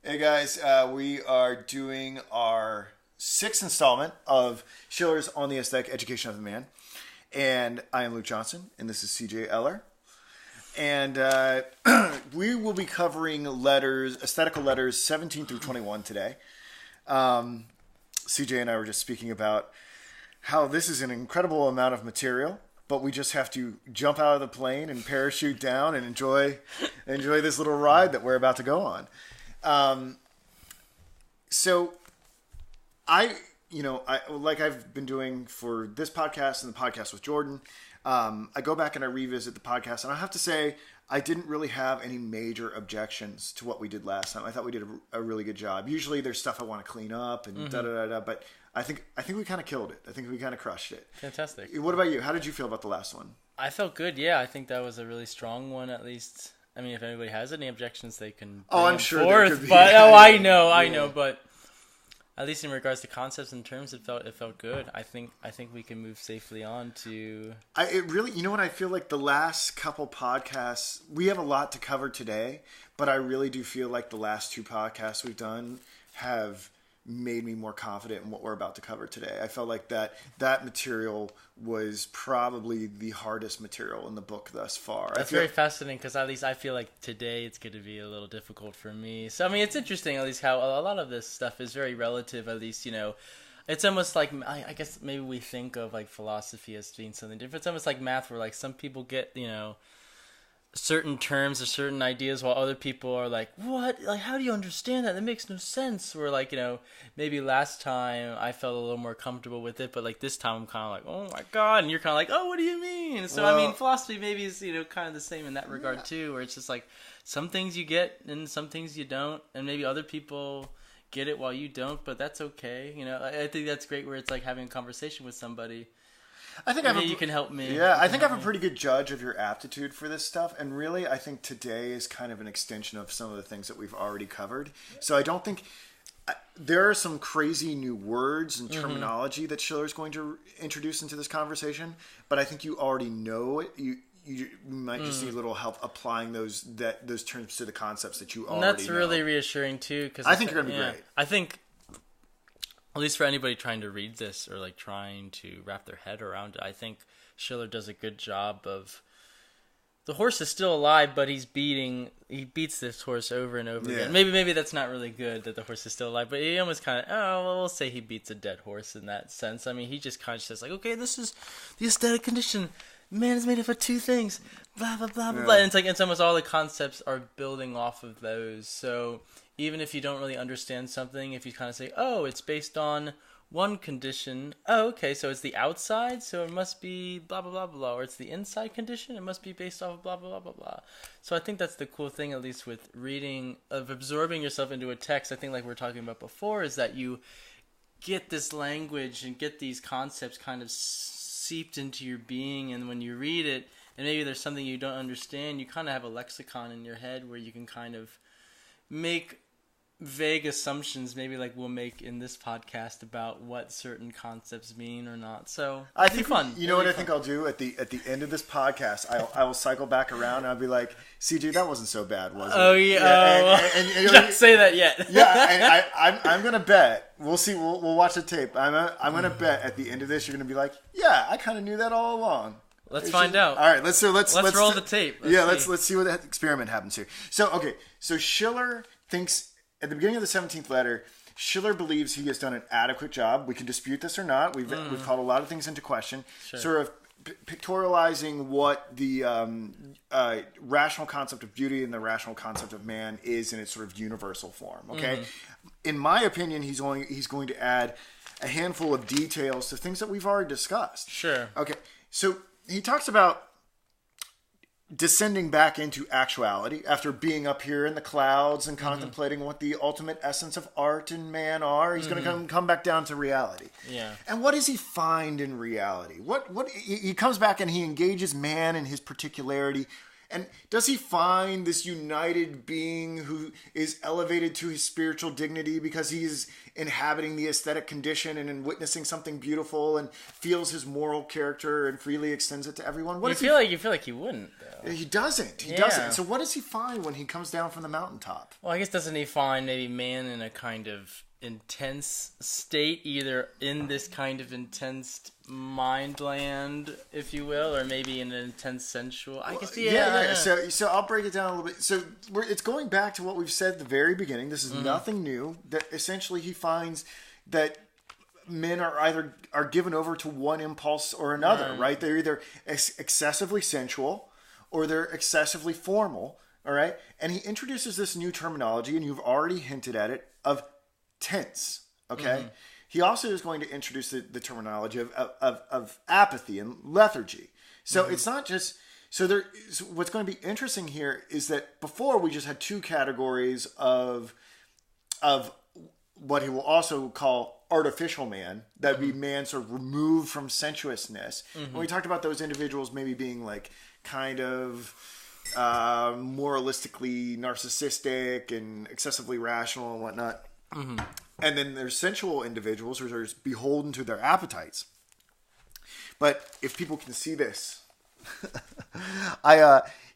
Hey guys, we are doing our 6th installment of Schiller's On the Aesthetic Education of the Man. And I am Luke Johnson, and this is CJ Eller. And we will be covering aesthetical letters 17 through 21 today. CJ and I were just speaking about how this is an incredible amount of material, but we just have to jump out of the plane and parachute down and enjoy this little ride that we're about to go on. So like I've been doing for this podcast and the podcast with Jordan, I go back and I revisit the podcast, and I have to say I didn't really have any major objections to what we did last time. I thought we did a really good job. Usually there's stuff I want to clean up and but I think we kind of killed it. I think we kind of crushed it. Fantastic. What about you? How did you feel about the last one? I felt good. Yeah, I think that was a really strong one, at least. I mean, if anybody has any objections, they can bring I'm them sure forth. there could be. But I know. But at least in regards to concepts and terms, it felt good. I think we can move safely on to. It really, you know what? I feel like the last couple podcasts, we have a lot to cover today, but I really do feel like the last 2 podcasts we've done have made me more confident in what we're about to cover today. I felt like that material was probably the hardest material in the book thus far. That's very fascinating, because at least I feel like today it's going to be a little difficult for me. So, I mean, it's interesting at least how a lot of this stuff is very relative, at least, It's almost like, I guess maybe we think of like philosophy as being something different. It's almost like math, where like some people get, certain terms or certain ideas, while other people are like, what? Like, how do you understand that? That makes no sense. Where like, maybe last time I felt a little more comfortable with it, but like this time I'm kind of like, oh my God. And you're kind of like, oh, what do you mean? So, I mean, philosophy maybe is, kind of the same in that regard too, where it's just like some things you get and some things you don't. And maybe other people get it while you don't, but that's okay. I think that's great, where it's like having a conversation with somebody. I think you can help me. Yeah, I think I have a pretty good judge of your aptitude for this stuff. And really, I think today is kind of an extension of some of the things that we've already covered. So I don't think there are some crazy new words and terminology that Schiller's going to introduce into this conversation. But I think you already know it. You might just need a little help applying those terms to the concepts that you already know. That's really reassuring too, because I think you're going to be great. I think, at least for anybody trying to read this or like trying to wrap their head around it, I think Schiller does a good job of. The horse is still alive, but he beats this horse over and over again. Maybe that's not really good that the horse is still alive, but he almost kind of, we'll say he beats a dead horse in that sense. I mean, he just kind of says like, okay, this is the aesthetic condition. Man is made up of 2 things. Blah blah blah blah blah. And it's almost all the concepts are building off of those. So even if you don't really understand something, if you kind of say, oh, it's based on one condition. Oh, okay, so it's the outside, so it must be blah blah blah blah. Or it's the inside condition, it must be based off of blah blah blah blah blah. So I think that's the cool thing, at least with reading, of absorbing yourself into a text. I think like we were talking about before, is that you get this language and get these concepts kind of seeped into your being, and when you read it, and maybe there's something you don't understand, you kind of have a lexicon in your head where you can kind of make vague assumptions, maybe like we'll make in this podcast, about what certain concepts mean or not. So I think fun. You know what I think I'll do at the end of this podcast? I will cycle back around and I'll be like, CJ, that wasn't so bad, was it? Oh yeah. And don't say that yet. Yeah, and I'm gonna bet. We'll see. We'll watch the tape. I'm gonna bet at the end of this you're gonna be like, yeah, I kind of knew that all along. Let's find out. All right, let's roll the tape. Let's see what that experiment happens here. So Schiller thinks at the beginning of the 17th letter, Schiller believes he has done an adequate job. We can dispute this or not. We've called a lot of things into question. Sure. Sort of pictorializing what the rational concept of beauty and the rational concept of man is in its sort of universal form. Okay, in my opinion, he's going to add a handful of details to things that we've already discussed. Sure. Okay, so he talks about descending back into actuality after being up here in the clouds and contemplating what the ultimate essence of art and man are. He's going to come back down to reality. Yeah. And what does he find in reality? What he comes back and he engages man in his particularity, And does he find this united being who is elevated to his spiritual dignity because he is inhabiting the aesthetic condition and in witnessing something beautiful and feels his moral character and freely extends it to everyone? You feel like he wouldn't, though. He doesn't. He doesn't. So what does he find when he comes down from the mountaintop? Well, I guess doesn't he find maybe man in a kind of intense state, either in this kind of intense mind land, if you will, or maybe in an intense sensual. I guess So I'll break it down a little bit. So it's going back to what we've said at the very beginning. This is nothing new. That essentially he finds that men are given over to one impulse or another. Right? They're either excessively sensual or they're excessively formal. All right, and he introduces this new terminology, and you've already hinted at it, of tense. Okay. He also is going to introduce the terminology of apathy and lethargy. So it's not just so what's going to be interesting here is that before we just had two categories of what he will also call artificial man. That would be man sort of removed from sensuousness. When we talked about those individuals maybe being like kind of moralistically narcissistic and excessively rational and whatnot. And then there's sensual individuals who are beholden to their appetites. But if people can see this,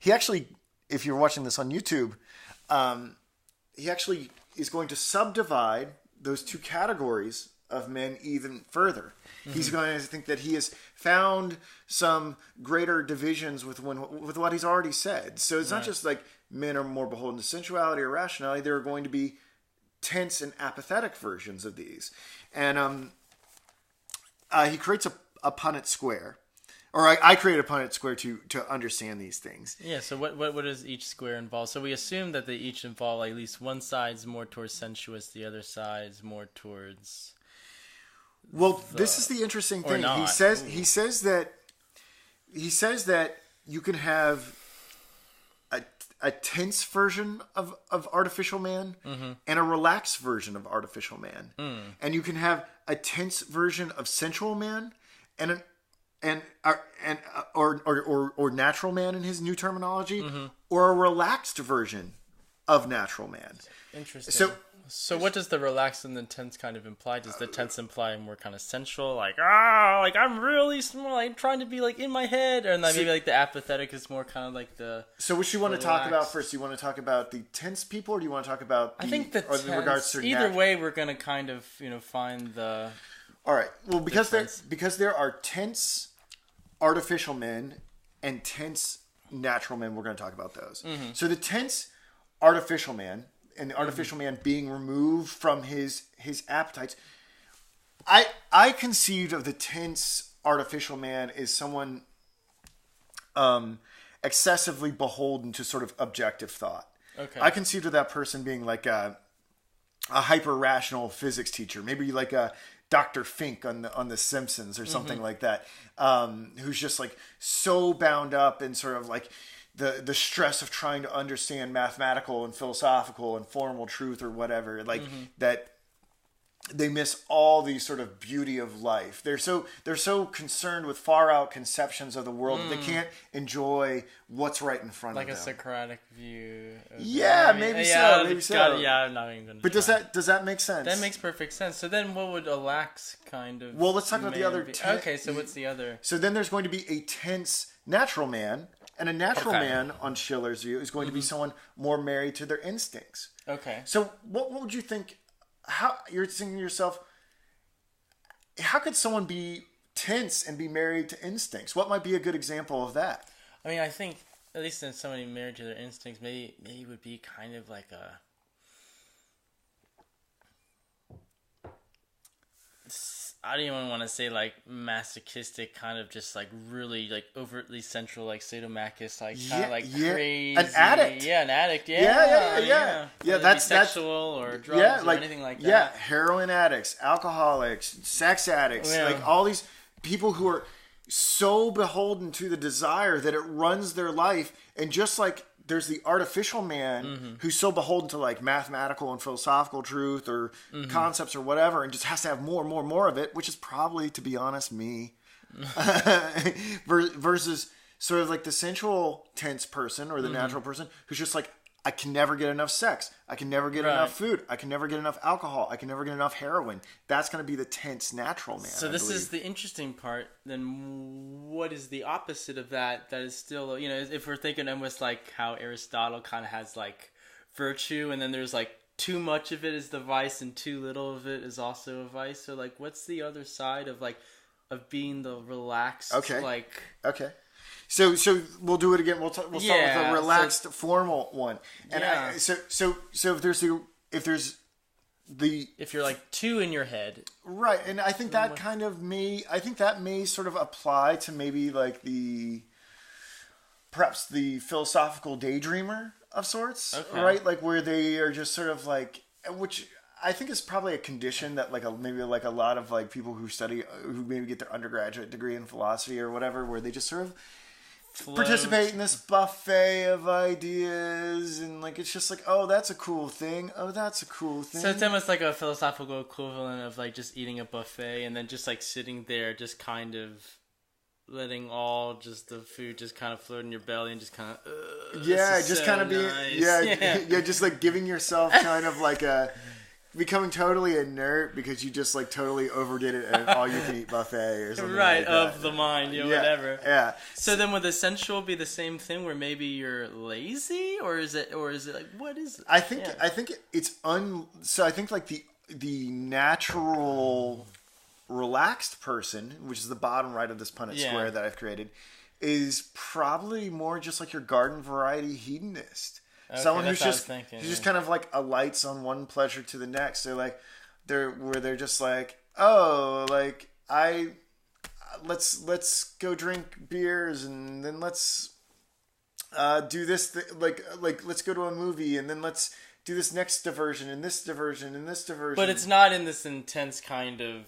he actually, if you're watching this on YouTube, he actually is going to subdivide those two categories of men even further. He's going to think that he has found some greater divisions with what he's already said. So it's not just like men are more beholden to sensuality or rationality. There are going to be tense and apathetic versions of these. And he creates a Punnett Square. Or I created a Punnett Square to understand these things. Yeah, so what does each square involve? So we assume that they each involve at least one side's more towards sensuous, the other side's more towards... Well, this is the interesting thing. He says that you can have a tense version of artificial man and a relaxed version of artificial man, and you can have a tense version of sensual man or natural man in his new terminology, or a relaxed version of natural man. Interesting. So what does the relaxed and the tense kind of imply? Does the tense imply more kind of sensual, like I'm really small, I'm trying to be like in my head, or maybe like the apathetic is more kind of like the. So which you want to talk about first? Do you want to talk about the tense people, or do you want to talk about I think the tense. In regards to either way, we're gonna kind of find the. All right. Well, because there are tense artificial men and tense natural men, we're going to talk about those. So the tense artificial man. And the artificial man being removed from his appetites. I conceived of the tense artificial man as someone excessively beholden to sort of objective thought. Okay. I conceived of that person being like a hyper-rational physics teacher, maybe like a Dr. Fink on the Simpsons or something like that, who's just like so bound up in sort of like the stress of trying to understand mathematical and philosophical and formal truth or whatever, like that they miss all the sort of beauty of life. They're so concerned with far out conceptions of the world that they can't enjoy what's right in front of them. Like a Socratic view. Maybe so. I'm not even going to. But does that make sense? That makes perfect sense. So then, what would a lax kind of? Well, let's talk about the other. Okay, so what's the other? So then, there's going to be a tense natural man. And a natural man, on Schiller's view, is going to be someone more married to their instincts. Okay. So what would you think? How you're thinking to yourself, how could someone be tense and be married to instincts? What might be a good example of that? I mean, I think, at least in somebody married to their instincts, maybe it would be kind of like a... I don't even want to say like masochistic, kind of just like really like overtly central, like sadomasochist, like kind of like crazy, an addict, an addict, yeah. That's sexual or drugs or anything like that. Yeah, heroin addicts, alcoholics, sex addicts, like all these people who are so beholden to the desire that it runs their life, and just like there's the artificial man who's so beholden to like mathematical and philosophical truth or concepts or whatever, and just has to have more of it, which is probably, to be honest, me. Versus sort of like the sensual tense person or the natural person who's just like, I can never get enough sex. I can never get enough food. I can never get enough alcohol. I can never get enough heroin. That's going to be the tense natural man. So this is the interesting part. Then what is the opposite of that? That is still, if we're thinking almost like how Aristotle kind of has like virtue, and then there's like too much of it is the vice and too little of it is also a vice. So like, what's the other side of like, of being the relaxed? Okay. Like, okay. So we'll do it again. We'll start with the relaxed, formal one. And so if you're like two in your head, right? And I think that may sort of apply to maybe like perhaps the philosophical daydreamer of sorts, right? Like where they are just sort of like, which I think is probably a condition that maybe a lot of like people who maybe get their undergraduate degree in philosophy or whatever, where they just sort of participate in this buffet of ideas, and like it's just like, oh, that's a cool thing. Oh, that's a cool thing. So it's almost like a philosophical equivalent of like just eating a buffet and then just like sitting there, just kind of letting all just the food just kind of float in your belly and just kind of just kind of being just like giving yourself kind of like becoming totally inert because you just like totally overdid it at an all-you-can-eat buffet or something right, like of the mind, whatever. Yeah. So then would the sensual be the same thing where maybe you're lazy, or is it like, what is it? I think it's so I think like the natural relaxed person, which is the bottom right of this Punnett Square that I've created, is probably more just like your garden variety hedonist. Okay, someone who's just kind of like alights on one pleasure to the next. They're just like, oh, like let's go drink beers, and then let's do this like let's go to a movie, and then let's do this next diversion and this diversion and this diversion. But it's not in this intense kind of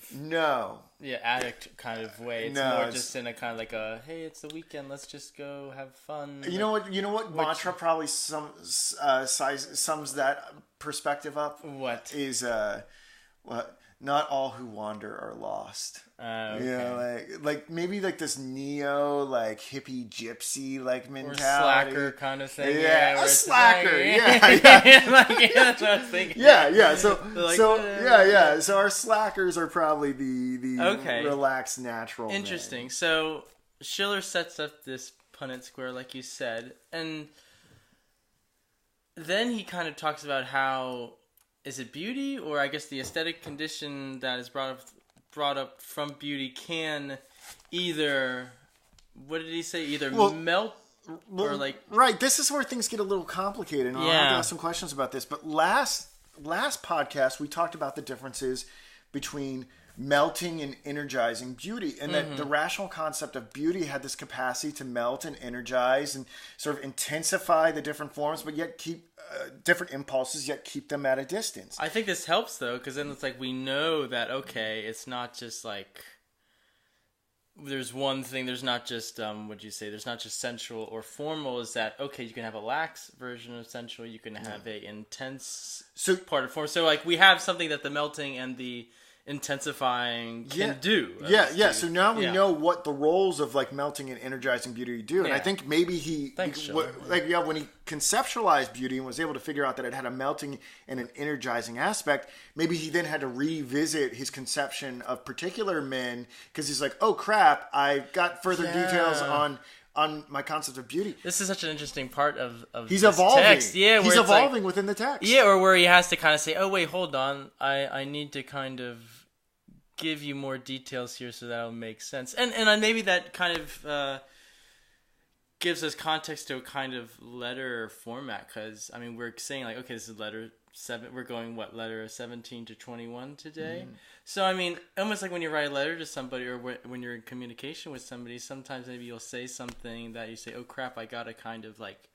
addict kind of way. It's more just in a kind of like a, hey, it's the weekend, let's just go have fun. You know what mantra probably sums that perspective up? What is not all who wander are lost. Okay. You know, like maybe like this neo like hippie gypsy like mentality, or slacker kind of thing. Yeah, a slacker. Like, that's what I was thinking. Yeah. So our slackers are probably the relaxed natural. Interesting. Men. So Schiller sets up this Punnett Square, like you said, and then he kind of talks about how. Is it beauty, or I guess the aesthetic condition that is brought up from beauty can either, what did he say? Either melt or like... Right, this is where things get a little complicated, and I'll have to ask some questions about this. But last podcast, we talked about the differences between melting and energizing beauty, and that the rational concept of beauty had this capacity to melt and energize and sort of intensify the different forms, but yet keep different impulses, yet keep them at a distance. I think this helps though, because then it's like we know that it's not just like there's one thing. There's not just there's not just sensual or formal. Is that you can have a lax version of sensual. You can have a intense part of form. So like we have something that the melting and the intensifying can do. So now we know what the roles of like melting and energizing beauty do, and I think maybe when he conceptualized beauty and was able to figure out that it had a melting and an energizing aspect, maybe he then had to revisit his conception of particular men, because he's like, oh crap, I've got further details on my concept of beauty. This is such an interesting part of he's evolving. Text. Yeah, he's evolving within the text. Yeah, or where he has to kind of say, oh wait, hold on, I need to kind of give you more details here so that'll make sense. And maybe that kind of gives us context to a kind of letter format, because I mean we're saying like, okay, this is letter 7. We're going letter 17 to 21 today. So I mean, almost like when you write a letter to somebody, or when you're in communication with somebody, sometimes maybe you'll say something that you say, oh crap, I gotta kind of like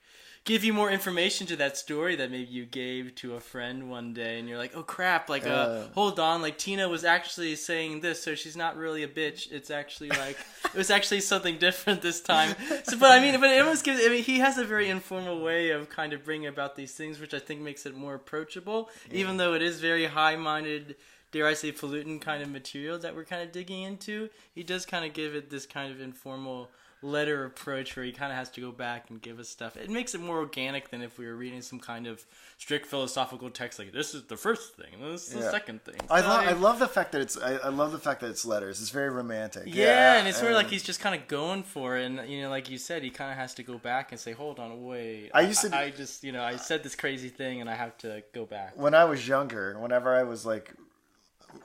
give you more information to that story that maybe you gave to a friend one day, and you're like, oh crap, like hold on, like Tina was actually saying this, so she's not really a bitch. It's actually like it was actually something different this time. So, but it almost gives. I mean, he has a very informal way of kind of bringing about these things, which I think makes it more approachable, even though it is very high-minded, dare I say, falutin kind of material that we're kind of digging into. He does kind of give it this kind of informal letter approach where he kind of has to go back and give us stuff. It makes it more organic than if we were reading some kind of strict philosophical text like this is the first thing, this is the second thing. So, I love the fact that it's letters. It's very romantic. Yeah, and it's sort of like he's just kind of going for it, and like you said, he kind of has to go back and say, "Hold on, wait." I said this crazy thing, and I have to go back. When I was younger, whenever I was like.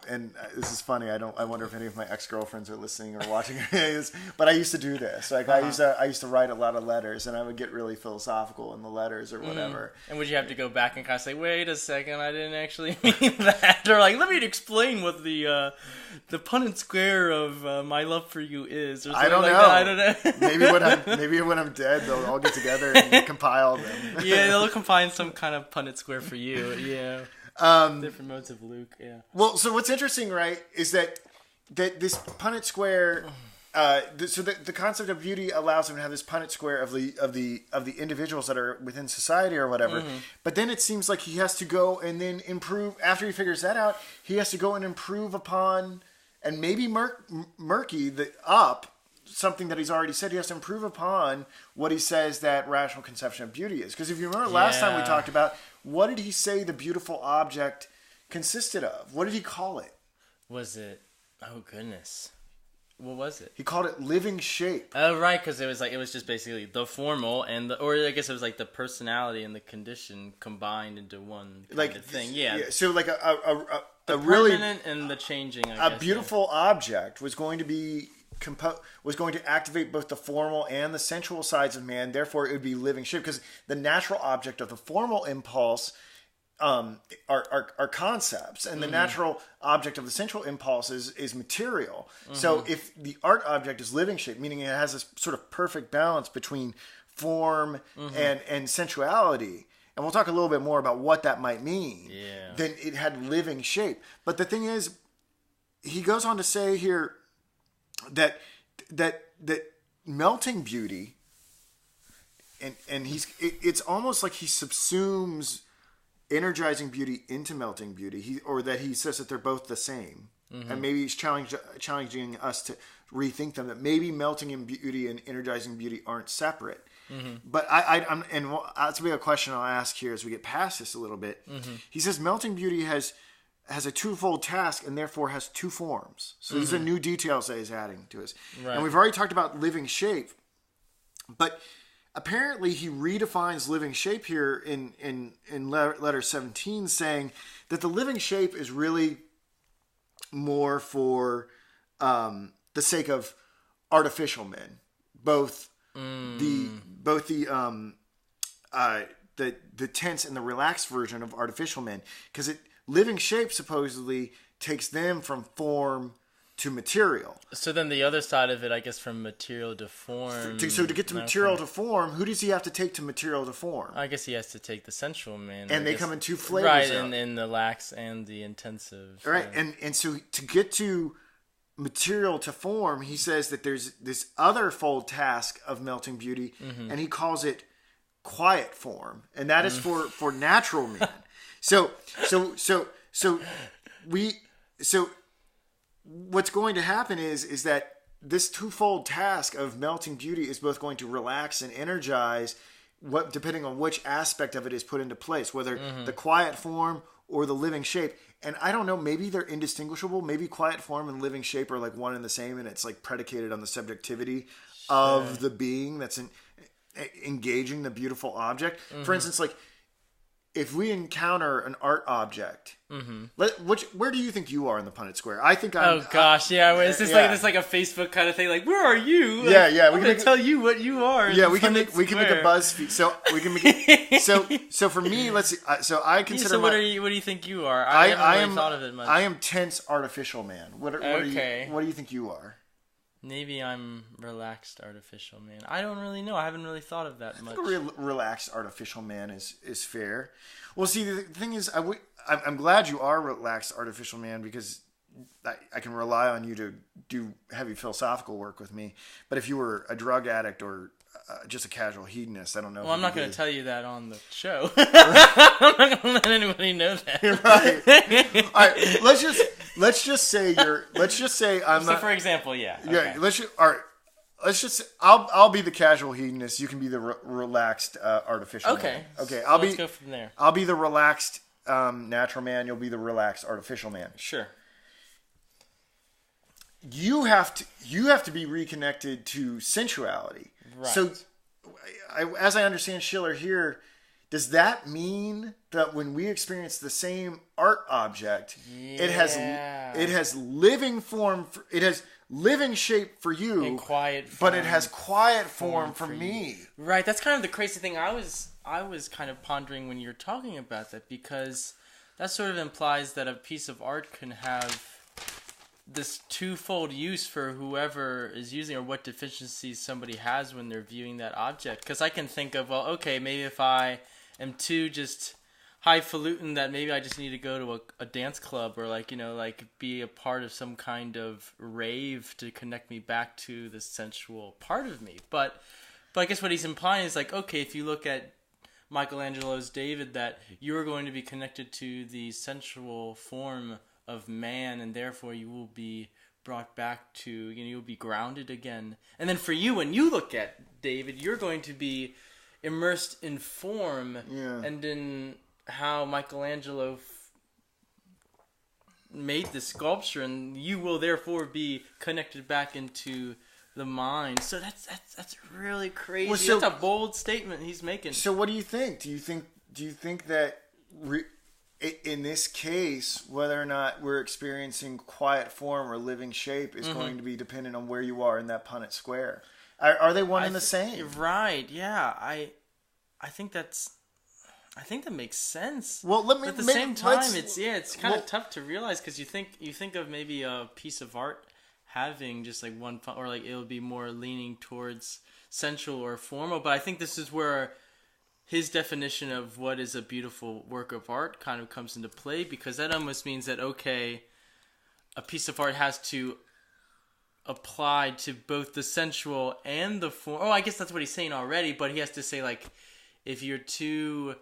And this is funny. I wonder if any of my ex-girlfriends are listening or watching this. But I used to do this. Like I used to write a lot of letters, and I would get really philosophical in the letters or whatever. And would you have to go back and kind of say, "Wait a second, I didn't actually mean that," or like, "Let me explain what the Punnett Square of my love for you is." Or I don't know. I don't know. maybe when I'm dead, they'll all get together and compile them. Yeah, they'll compile some kind of Punnett Square for you. Yeah. Different modes of Luke, yeah. Well, so what's interesting, right, is that this Punnett Square, the concept of beauty allows him to have this Punnett Square of the individuals that are within society or whatever. Mm-hmm. But then it seems like he has to go and then improve after he figures that out. He has to go and improve upon and maybe murky something that he's already said. He has to improve upon what he says that rational conception of beauty is. Because if you remember last time we talked about, what did he say the beautiful object consisted of? What did he call it? Was it? Oh goodness, what was it? He called it living shape. Oh right, because it was just basically the formal or I guess it was like the personality and the condition combined into one kind of thing. Yeah. So like a really permanent and the changing. I guess, beautiful object was going to be. Was going to activate both the formal and the sensual sides of man. Therefore, it would be living shape because the natural object of the formal impulse are concepts, and the natural object of the sensual impulse is material. Mm-hmm. So, if the art object is living shape, meaning it has this sort of perfect balance between form and sensuality, and we'll talk a little bit more about what that might mean. Yeah. Then it had living shape. But the thing is, he goes on to say here. That melting beauty, and it's almost like he subsumes energizing beauty into melting beauty. Or that he says that they're both the same, and maybe he's challenging us to rethink them. That maybe melting in beauty and energizing beauty aren't separate. Mm-hmm. But that's a big question I'll ask here as we get past this a little bit. Mm-hmm. He says melting beauty has a twofold task and therefore has two forms. So these are new details that he's adding to us. Right. And we've already talked about living shape, but apparently he redefines living shape here in letter 17, saying that the living shape is really more for the sake of artificial men, both the tense and the relaxed version of artificial men, because living shape supposedly takes them from form to material. So then the other side of it, I guess, from material to form. So to get to material to form, who does he have to take to material to form? I guess he has to take the sensual man. And they come in two flavors. Right, in the lax and the intensive. Right, and so to get to material to form, he says that there's this other fold task of melting beauty, and he calls it quiet form. And that is for natural men. So what's going to happen is that this twofold task of melting beauty is both going to relax and energize, depending on which aspect of it is put into place, whether the quiet form or the living shape. And I don't know, maybe they're indistinguishable. Maybe quiet form and living shape are like one and the same, and it's like predicated on the subjectivity of the being that's engaging the beautiful object. For instance, like, if we encounter an art object, where do you think you are in the Punnett Square? I think I'm... Oh, gosh, Is this like a Facebook kind of thing? Like, where are you? Yeah, like, I'm going to tell you what you are. Yeah, we can make a BuzzFeed. So we can make it... So for me, let's see. So I consider... So what do you think you are? I haven't really thought of it much. I am tense artificial man. What do you think you are? Maybe I'm relaxed artificial man. I don't really know. I haven't really thought of that much. I think a relaxed artificial man is fair. Well, see, the thing is, I'm glad you are relaxed artificial man, because I can rely on you to do heavy philosophical work with me. But if you were a drug addict or just a casual hedonist, I don't know. Well, I'm not going to tell you that on the show. I'm not going to let anybody know that. Right. All right. Let's just say I'm. So, for example, yeah. Okay. Yeah. All right. let's just. I'll be the casual hedonist. You can be the relaxed artificial. Okay. Man. Okay. Let's go from there. I'll be the relaxed natural man. You'll be the relaxed artificial man. Sure. You have to be reconnected to sensuality. Right. So, as I understand Schiller here, does that mean that when we experience the same art object, it has living form, it has living shape for you, and quiet form, but it has quiet form for me. Right. That's kind of the crazy thing. I was kind of pondering when you're talking about that, because that sort of implies that a piece of art can have this twofold use for whoever is using, or what deficiencies somebody has when they're viewing that object. Because I can think of, well, okay, maybe if I am too just highfalutin, that maybe I just need to go to a dance club, or like be a part of some kind of rave to connect me back to the sensual part of me. But I guess what he's implying is like, okay, if you look at Michelangelo's David, that you're going to be connected to the sensual form of man, and therefore you will be brought back to, you'll be grounded again. And then for you, when you look at David, you're going to be immersed in form, and in how Michelangelo made the sculpture, and you will therefore be connected back into the mind. So that's really crazy. Well, so, that's a bold statement he's making. So what do you think? Do you think that in this case, whether or not we're experiencing quiet form or living shape is going to be dependent on where you are in that Punnett Square? Are they one and the same? Right. Yeah. I think that makes sense. Well, but at the same time, it's kind of tough to realize, because you think of maybe a piece of art having just like one, or like it'll be more leaning towards sensual or formal. But I think this is where his definition of what is a beautiful work of art kind of comes into play, because that almost means that, okay, a piece of art has to apply to both the sensual and the form. Oh, I guess that's what he's saying already, but he has to say, like, if you're too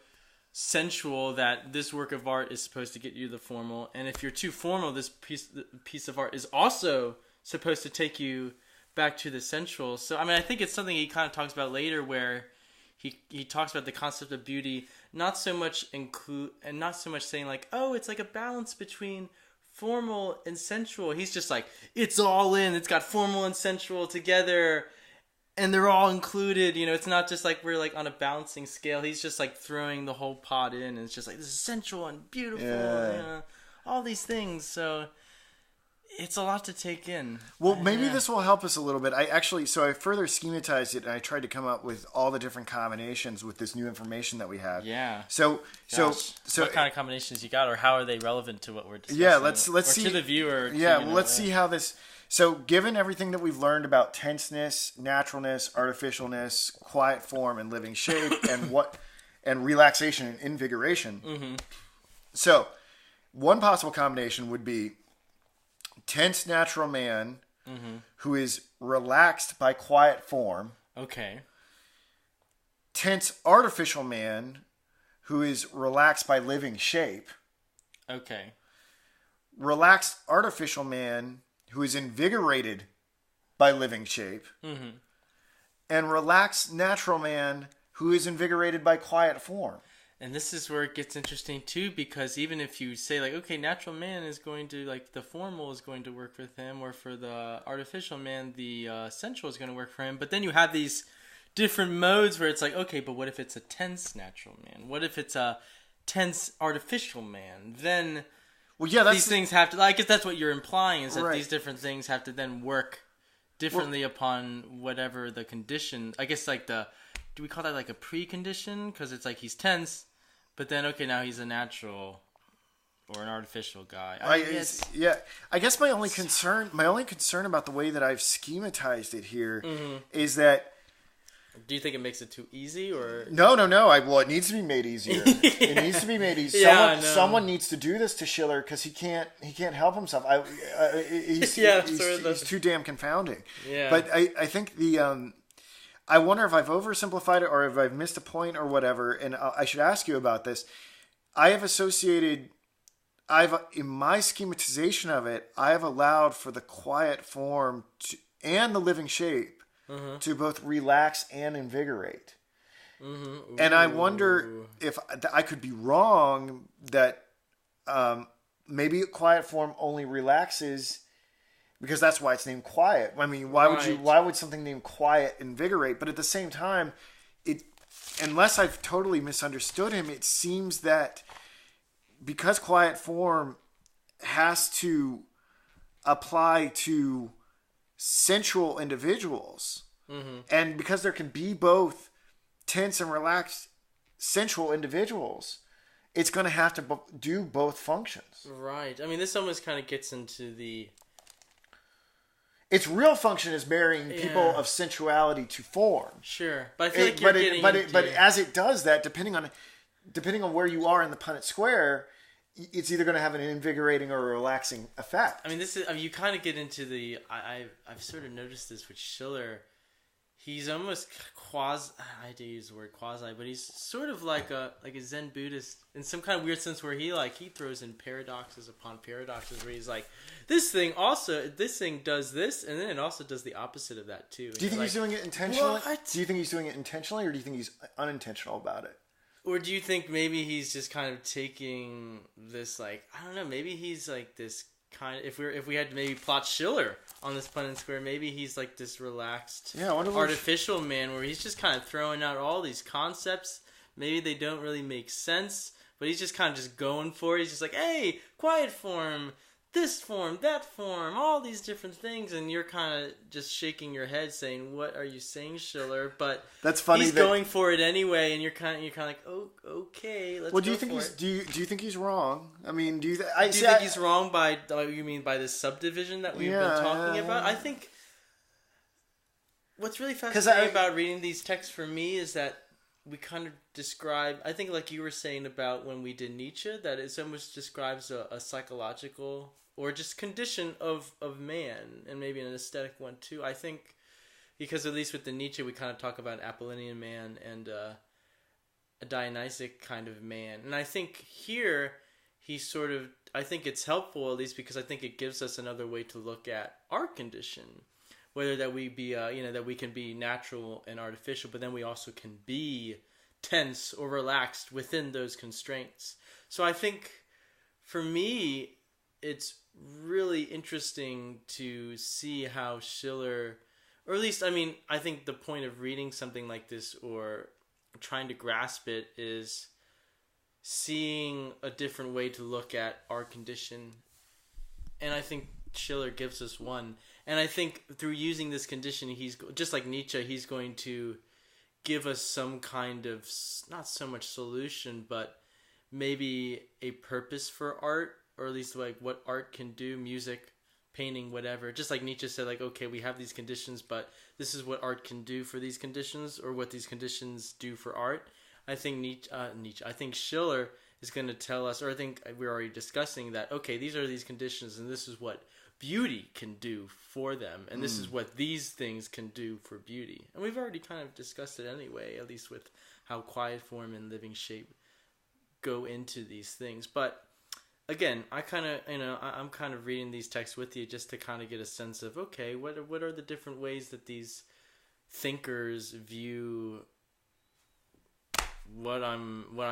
sensual, that this work of art is supposed to get you the formal, and if you're too formal, this piece of art is also supposed to take you back to the sensual. So, I mean, I think it's something he kind of talks about later, where he talks about the concept of beauty, not so much saying like, oh, it's like a balance between formal and sensual. He's just like, it's all in. It's got formal and sensual together, and they're all included. It's not just like we're like on a balancing scale. He's just like throwing the whole pot in, and it's just like, this is sensual and beautiful, all these things. So it's a lot to take in. Well, maybe this will help us a little bit. I further schematized it, and I tried to come up with all the different combinations with this new information that we have. Yeah. So what kind of combinations you got, or how are they relevant to what we're discussing? Yeah, let's see, to the viewer. Yeah, let's see how this. So, given everything that we've learned about tenseness, naturalness, artificialness, quiet form, and living shape, and relaxation and invigoration. Mm-hmm. So, one possible combination would be tense natural man who is relaxed by quiet form. Okay. Tense artificial man who is relaxed by living shape. Okay. Relaxed artificial man who is invigorated by living shape. Mm-hmm. And relaxed natural man who is invigorated by quiet form. And this is where it gets interesting too, because even if you say like, okay, natural man is going to, like, the formal is going to work with him, or for the artificial man, the sensual is going to work for him. But then you have these different modes where it's like, okay, but what if it's a tense natural man? What if it's a tense artificial man? Then these things have to, I guess that's what you're implying, is that these different things have to then work differently upon whatever the condition. I guess like do we call that like a precondition? Because it's like he's tense, but then, okay, now he's a natural or an artificial guy. I guess my only concern about the way that I've schematized it here is that. Do you think it makes it too easy, or no? It needs to be made easier. It needs to be made easier. Someone needs to do this to Schiller, because he can't help himself. He's too damn confounding. Yeah. But I think I wonder if I've oversimplified it, or if I've missed a point or whatever, and I should ask you about this. In my schematization of it, I have allowed for the quiet form and the living shape to both relax and invigorate. Mm-hmm. And I wonder if I could be wrong that maybe quiet form only relaxes because that's why it's named quiet. I mean, why would something named quiet invigorate? But at the same time, unless I've totally misunderstood him, it seems that because quiet form has to apply to sensual individuals, and because there can be both tense and relaxed sensual individuals, it's going to have to do both functions. Right. I mean, this almost kind of gets into the... Its real function is marrying people of sensuality to form. Sure. But I feel like you're getting into... But as it does that, depending on where you are in the Punnett Square, it's either going to have an invigorating or a relaxing effect. I mean, you kind of get into the... I've sort of noticed this with Schiller. He's almost quasi... I hate to use the word quasi, but he's sort of like a Zen Buddhist in some kind of weird sense where he throws in paradoxes upon paradoxes where he's like, this thing does this, and then it also does the opposite of that too. Do you think he's doing it intentionally? What? Do you think he's doing it intentionally, or do you think he's unintentional about it? Or do you think maybe he's just kind of taking this, I don't know, maybe he's like this kind of, if we had to maybe plot Schiller on this Punnett Square, maybe he's like this relaxed, artificial man where he's just kind of throwing out all these concepts. Maybe they don't really make sense, but he's just kind of just going for it. He's just like, hey, quiet form, this form, that form, all these different things, and you're kind of just shaking your head saying, what are you saying, Schiller? But that's funny. He's going for it anyway, and you're kind of like, oh, okay, let's go do you think for it. Do you think he's wrong? I mean, do you think he's wrong by, you mean by this subdivision that we've been talking about? I think what's really fascinating about reading these texts for me is that we kind of describe, I think like you were saying about when we did Nietzsche, that it almost describes a psychological or just condition of man, and maybe an aesthetic one too. I think because at least with the Nietzsche, we kind of talk about Apollonian man and a Dionysic kind of man. And I think here, I think it's helpful, at least because I think it gives us another way to look at our condition. Whether that we be, that we can be natural and artificial, but then we also can be tense or relaxed within those constraints. So I think for me, it's really interesting to see how Schiller, or at least, I think the point of reading something like this or trying to grasp it is seeing a different way to look at our condition. And I think Schiller gives us one. And I think through using this condition, he's just like Nietzsche, he's going to give us some kind of, not so much solution, but maybe a purpose for art, or at least like what art can do, music, painting, whatever. Just like Nietzsche said, like, okay, we have these conditions, but this is what art can do for these conditions, or what these conditions do for art. I think I think Schiller is going to tell us, or I think we're already discussing that, okay, these are these conditions, and this is what beauty can do for them, and this is what these things can do for beauty. And we've already kind of discussed it anyway, at least with how quiet form and living shape go into these things. But again, I'm kind of reading these texts with you just to kind of get a sense of, okay, what are the different ways that these thinkers view what I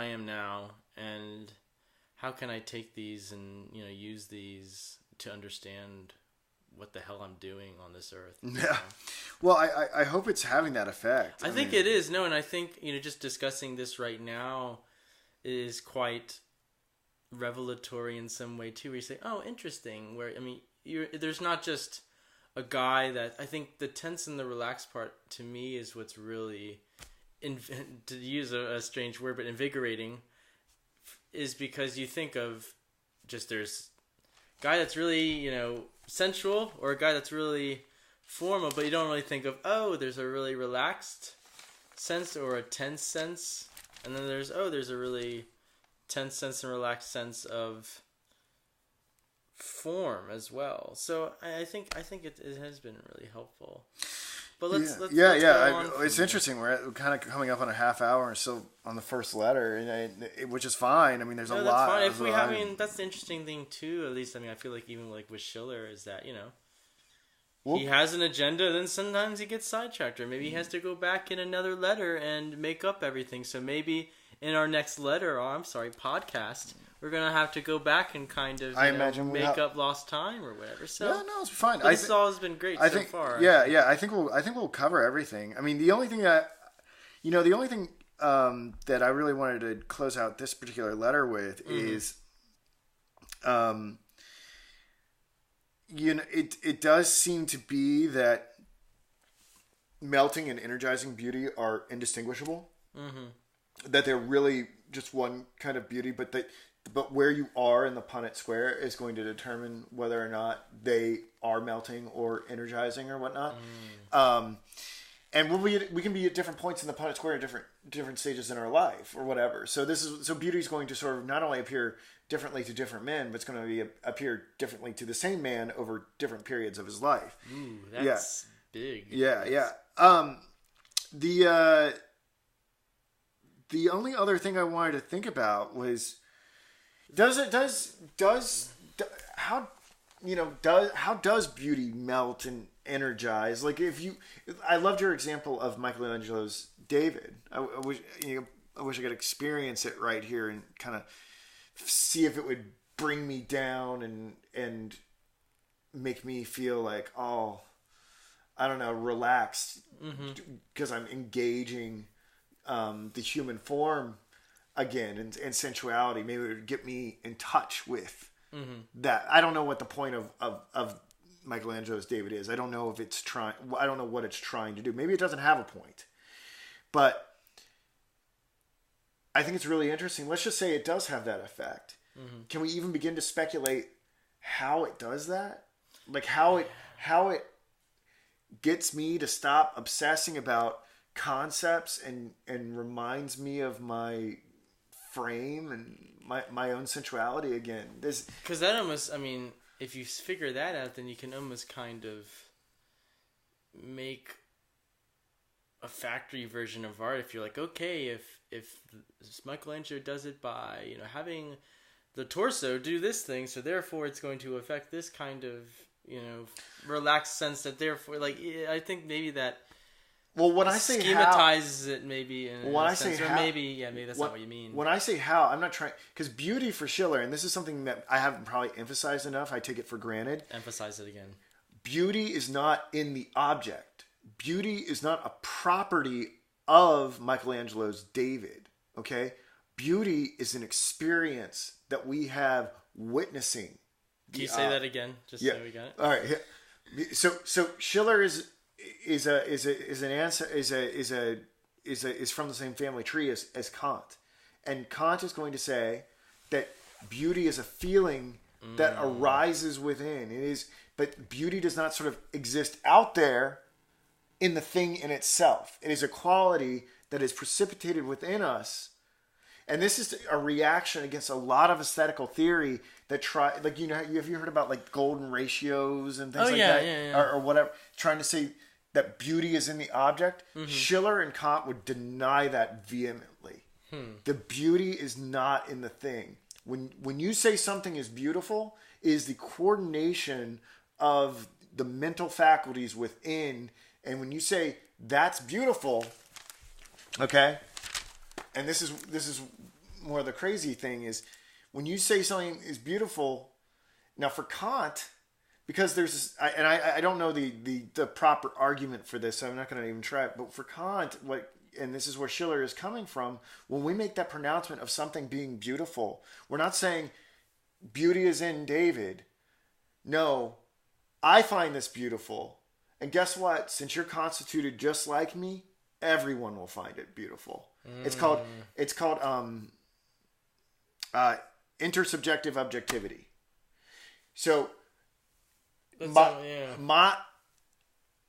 am now, and how can I take these and use these to understand what the hell I'm doing on this earth. Yeah. Well, I hope it's having that effect. I think it is. No, and I think, just discussing this right now is quite revelatory in some way too, where you say, oh, interesting, where, there's not just a guy that, I think the tense and the relaxed part to me is what's really, to use a strange word, but invigorating, is because you think of just there's guy that's really, sensual, or a guy that's really formal, but you don't really think of, oh, there's a really relaxed sense or a tense sense, and then there's a really tense sense and relaxed sense of form as well. So I think it has been really helpful. But let's go on it's interesting. We're kind of coming up on a half hour or so on the first letter, which is fine. There's a lot. That's fine. That's the interesting thing too. At least, I feel like even like with Schiller is that he has an agenda, then sometimes he gets sidetracked, or maybe he has to go back in another letter and make up everything. So maybe in our next letter, podcast, we're gonna have to go back and kind of make up lost time or whatever. So yeah, no, it's fine. This all has been great so far. Yeah. I think we'll cover everything. I mean, the only thing that I really wanted to close out this particular letter with is, it does seem to be that melting and energizing beauty are indistinguishable. Mm-hmm. That they're really just one kind of beauty, but where you are in the Punnett Square is going to determine whether or not they are melting or energizing or whatnot. And we can be at different points in the Punnett Square at different stages in our life or whatever. So beauty is going to sort of not only appear differently to different men, but it's going to appear differently to the same man over different periods of his life. Ooh, that's big. Yeah. The only other thing I wanted to think about was how does beauty melt and energize? Like I loved your example of Michelangelo's David. I wish I could experience it right here and kind of see if it would bring me down and make me feel like, oh, I don't know, relaxed because I'm engaging the human form again and sensuality. Maybe it would get me in touch with that. I don't know what the point of Michelangelo's David is. I don't know if it's trying. I don't know what it's trying to do. Maybe it doesn't have a point, but I think it's really interesting. Let's just say it does have that effect. Can we even begin to speculate how it does that? Like how it gets me to stop obsessing about concepts and reminds me of my frame and my own sensuality again. Because that almost, I mean, if you figure that out, then you can almost kind of make a factory version of art. If you're like, okay, if Michelangelo does it by having the torso do this thing, so therefore it's going to affect this kind of relaxed sense. That therefore, I think maybe that. Well, when I say schematizes it, maybe in when a I sense, say or how, maybe that's not what you mean. When I say how, I'm not trying, because beauty for Schiller, and this is something that I haven't probably emphasized enough. I take it for granted. Emphasize it again. Beauty is not in the object. Beauty is not a property of Michelangelo's David. Okay, beauty is an experience that we have witnessing. Can you say that again? Just so we got it. All right. So Schiller is from the same family tree as Kant, and Kant is going to say that beauty is a feeling that arises within. But beauty does not sort of exist out there in the thing in itself. It is a quality that is precipitated within us. And this is a reaction against a lot of aesthetical theory that have you heard about like golden ratios and things that? Or whatever, trying to say that beauty is in the object. Schiller and Kant would deny that vehemently. The beauty is not in the thing. When you say something is beautiful, it is the coordination of the mental faculties within. And when you say that's beautiful, okay, and this is more the crazy thing is when you say something is beautiful. Now for Kant, because there's this, I don't know the proper argument for this, so I'm not going to even try it. But for Kant, and this is where Schiller is coming from, when we make that pronouncement of something being beautiful, we're not saying beauty is in David. No, I find this beautiful. And guess what? Since you're constituted just like me, everyone will find it beautiful. It's called intersubjective objectivity. So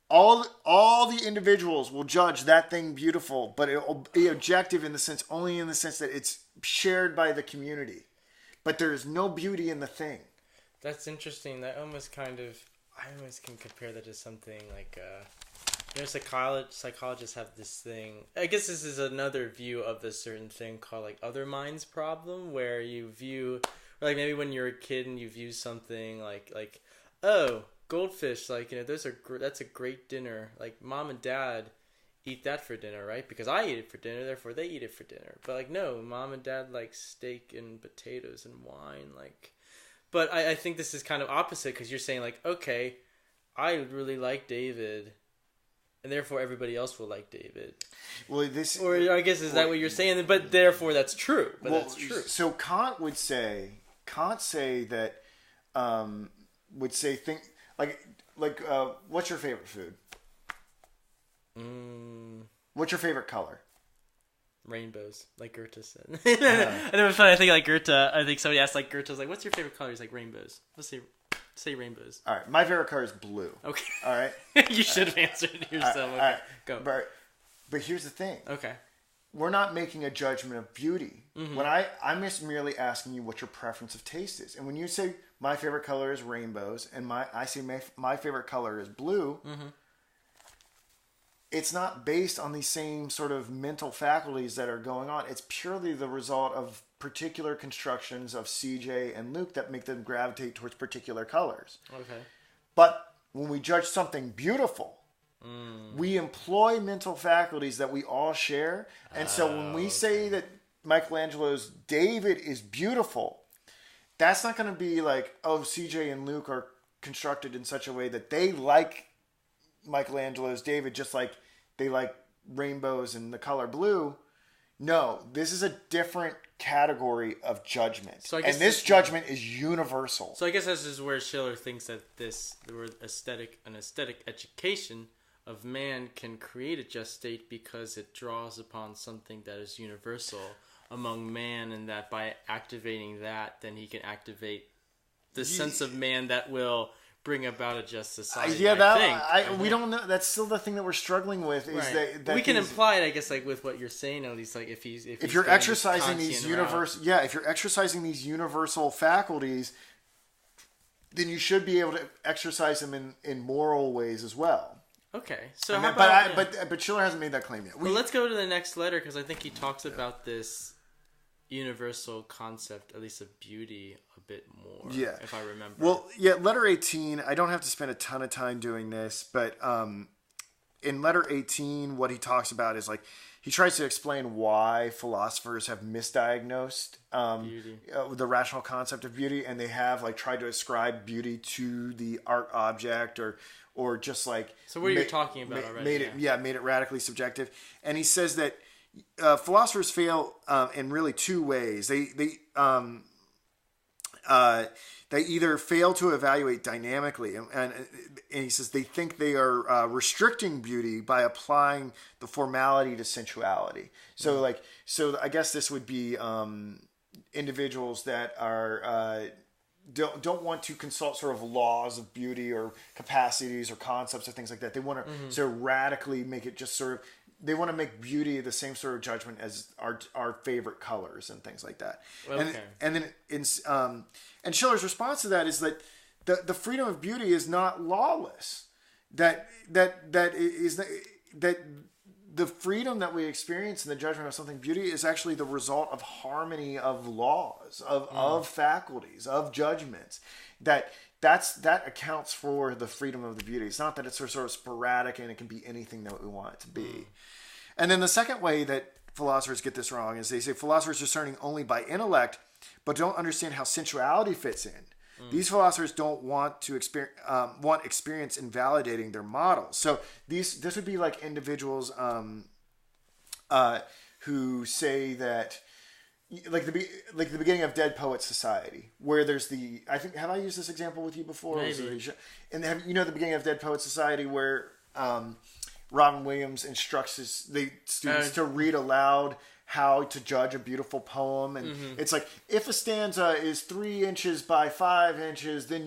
all the individuals will judge that thing beautiful, but it will be objective only in the sense that it's shared by the community. But there is no beauty in the thing. That's interesting. That almost I almost can compare that to something like psychologists have this thing. I guess this is another view of this certain thing called like other minds problem, where you view, or like maybe when you're a kid and you view something like oh, goldfish, like, that's a great dinner. Like, mom and dad eat that for dinner, right? Because I eat it for dinner, therefore they eat it for dinner. But like, no, mom and dad like steak and potatoes and wine, like. But I think this is kind of opposite, because you're saying like, okay, I really like David, and therefore everybody else will like David. Well, this, or I guess, is that what you're saying? But therefore that's true. But that's true. So Kant would say that think like what's your favorite food? What's your favorite color? Rainbows, like Goethe said. I know it's funny. I think like Goethe. I think somebody asked like Goethe, like, "What's your favorite color?" He's like, "Rainbows." Let's say rainbows. All right, my favorite color is blue. Okay. All right. You should have answered it yourself. All okay. right. Go. But here's the thing. Okay. We're not making a judgment of beauty. When I'm just merely asking you what your preference of taste is, and when you say my favorite color is rainbows, and I say my favorite color is blue. It's not based on these same sort of mental faculties that are going on. It's purely the result of particular constructions of CJ and Luke that make them gravitate towards particular colors. Okay. But when we judge something beautiful, we employ mental faculties that we all share. And so when we say that Michelangelo's David is beautiful, that's not going to be like, oh, CJ and Luke are constructed in such a way that they like Michelangelo's David just like they like rainbows and the color blue. No, this is a different category of judgment. So and this judgment is universal. So I guess this is where Schiller thinks that the word an aesthetic education of man can create a just state because it draws upon something that is universal among man, and that by activating that, then he can activate the sense of man that will bring about a just society. We don't know. That's still the thing that we're struggling with. Is right. that we can imply it, I guess, like with what you're saying. At least, like if you're exercising these if you're exercising these universal faculties, then you should be able to exercise them in moral ways as well. Okay, so but Schiller hasn't made that claim yet. Well, let's go to the next letter, because I think he talks about this universal concept, at least of beauty, a bit more. Yeah, if I remember. Well, yeah, letter 18. I don't have to spend a ton of time doing this, but in letter 18, what he talks about is like he tries to explain why philosophers have misdiagnosed the rational concept of beauty, and they have like tried to ascribe beauty to the art object or just like. So what are you talking about already? Made it radically subjective, and he says that. Philosophers fail in really two ways. They either fail to evaluate dynamically, and he says they think they are restricting beauty by applying the formality to sensuality. So I guess this would be individuals that are don't want to consult sort of laws of beauty or capacities or concepts or things like that. They want to sort of radically make it just sort of. They want to make beauty the same sort of judgment as our favorite colors and things like that. Okay. And then and Schiller's response to that is that the freedom of beauty is not lawless. That the freedom that we experience in the judgment of something beauty is actually the result of harmony of laws, of faculties, of judgments. That accounts for the freedom of the beauty. It's not that it's sort of sporadic and it can be anything that we want it to be. And then the second way that philosophers get this wrong is they say philosophers are discerning only by intellect, but don't understand how sensuality fits in. These philosophers don't want to experience in validating their models. So this would be like individuals who say that. Like the beginning of Dead Poets Society, where there's have I used this example with you before? Maybe. And the beginning of Dead Poets Society where Robin Williams instructs the students to read aloud how to judge a beautiful poem, and it's like if a stanza is 3 inches by 5 inches, then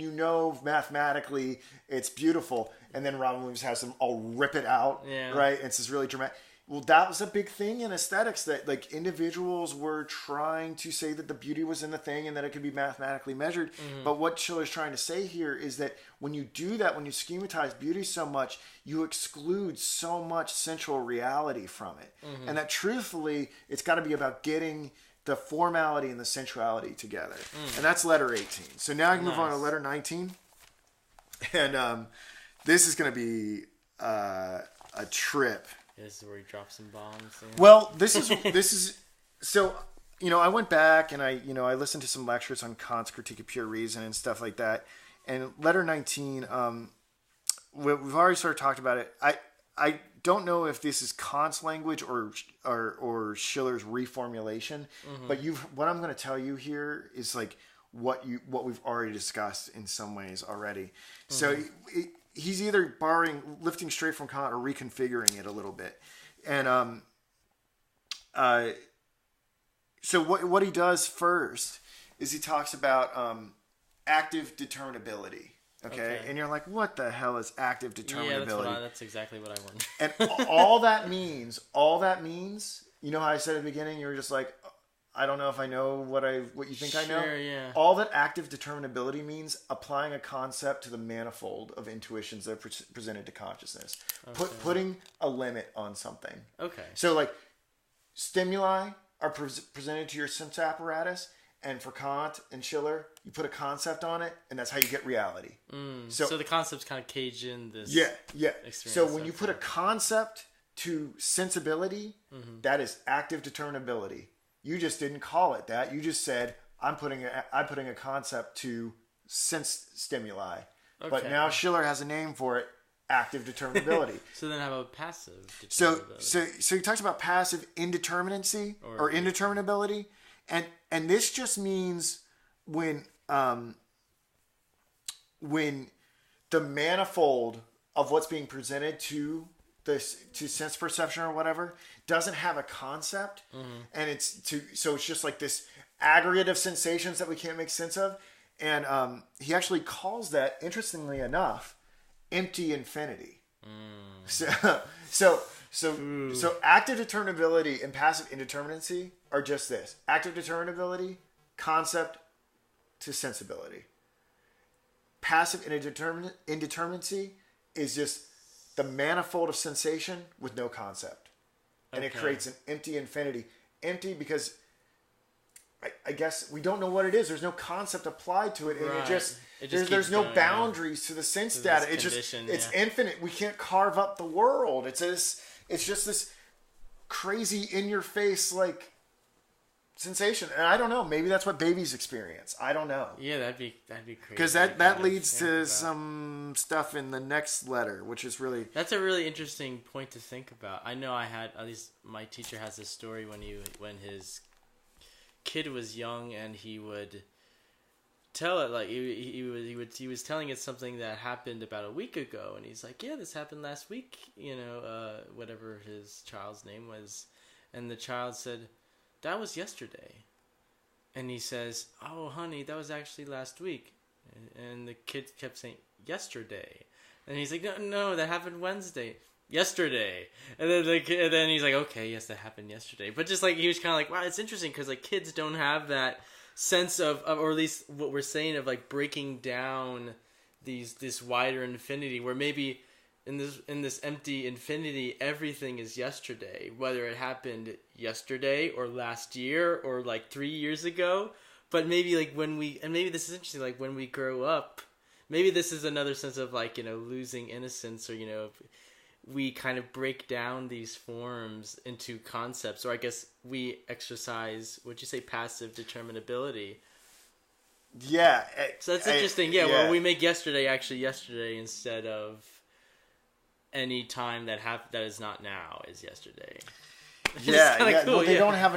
mathematically it's beautiful, and then Robin Williams has them all rip it out, right? And it's this really dramatic. Well, that was a big thing in aesthetics, that like individuals were trying to say that the beauty was in the thing and that it could be mathematically measured. But what Schiller's trying to say here is that when you do that, when you schematize beauty so much, you exclude so much sensual reality from it. And that truthfully, it's got to be about getting the formality and the sensuality together. And that's letter 18. So now I can move on to letter 19. And this is going to be a trip. This is where he drops some bombs. Yeah. Well, this is so. I went back and I listened to some lectures on Kant's Critique of Pure Reason and stuff like that. And letter 19, we've already sort of talked about it. I don't know if this is Kant's language or Schiller's reformulation, but what I'm going to tell you here is like what we've already discussed in some ways already. So he's either lifting straight from Kant or reconfiguring it a little bit, and so what he does first is he talks about active determinability. Okay, and you're like, what the hell is active determinability? Yeah, that's exactly what I want. And all that means, you know how I said at the beginning, you were just like, I don't know if I know what you think I know. Sure, yeah. All that active determinability means applying a concept to the manifold of intuitions that are presented to consciousness. Okay. Putting a limit on something. Okay. So like, stimuli are presented to your sense apparatus. And for Kant and Schiller, you put a concept on it, and that's how you get reality. So the concept's kind of cage in this. Yeah. Experience. So when you put a concept to sensibility, that is active determinability. You just didn't call it that. You just said I'm putting a concept to sense stimuli. Okay. But now Schiller has a name for it: active determinability. So then, how about passive determinability? So he talks about passive indeterminacy or indeterminability. And this just means when the manifold of what's being presented to sense perception or whatever doesn't have a concept, and so it's just like this aggregate of sensations that we can't make sense of, and he actually calls that, interestingly enough, empty infinity. So active determinability and passive indeterminacy are just this. Active determinability, concept to sensibility. Passive indeterminacy is just the manifold of sensation with no concept. And it creates an empty infinity. Empty because I guess we don't know what it is. There's no concept applied to it. And there's no boundaries to the sense data. It's infinite. We can't carve up the world. It's just this crazy in your face like sensation. And I don't know, maybe that's what babies experience. I don't know. Yeah, that'd be crazy. Because that leads to some stuff in the next letter, which is really... That's a really interesting point to think about. I know at least my teacher has this story when his kid was young, and he would tell it like he was telling it something that happened about a week ago, and he's like, yeah, this happened last week, whatever his child's name was, and the child said, that was yesterday. And he says, oh honey, that was actually last week. And the kid kept saying, yesterday. And he's like, no, that happened Wednesday. Yesterday. And then he's like, okay, yes, that happened yesterday. But just like, he was kind of like, wow, it's interesting because like kids don't have that sense of, or at least what we're saying of like breaking down this wider infinity, where maybe in this empty infinity, everything is yesterday, whether it happened yesterday or last year or like 3 years ago. But maybe like maybe this is interesting, like when we grow up, maybe this is another sense of like, losing innocence, or, we kind of break down these forms into concepts, or I guess we exercise, would you say, passive determinability? Yeah. So that's interesting. Yeah, well, we make yesterday actually yesterday instead of any time that is not now is yesterday. Yeah. Cool, well, they don't have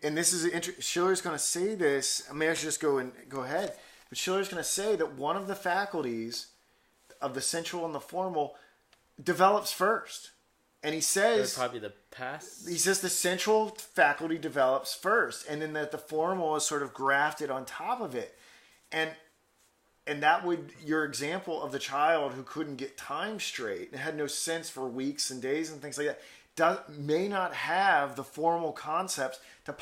and this is Schiller's going to say this. I mean, I should just go ahead. But Schiller's going to say that one of the faculties of the sensual and the formal develops first. And he says... probably the past? He says the sensual faculty develops first, and then that the formal is sort of grafted on top of it. And that would... Your example of the child who couldn't get time straight and had no sense for weeks and days and things like that may not have the formal concepts to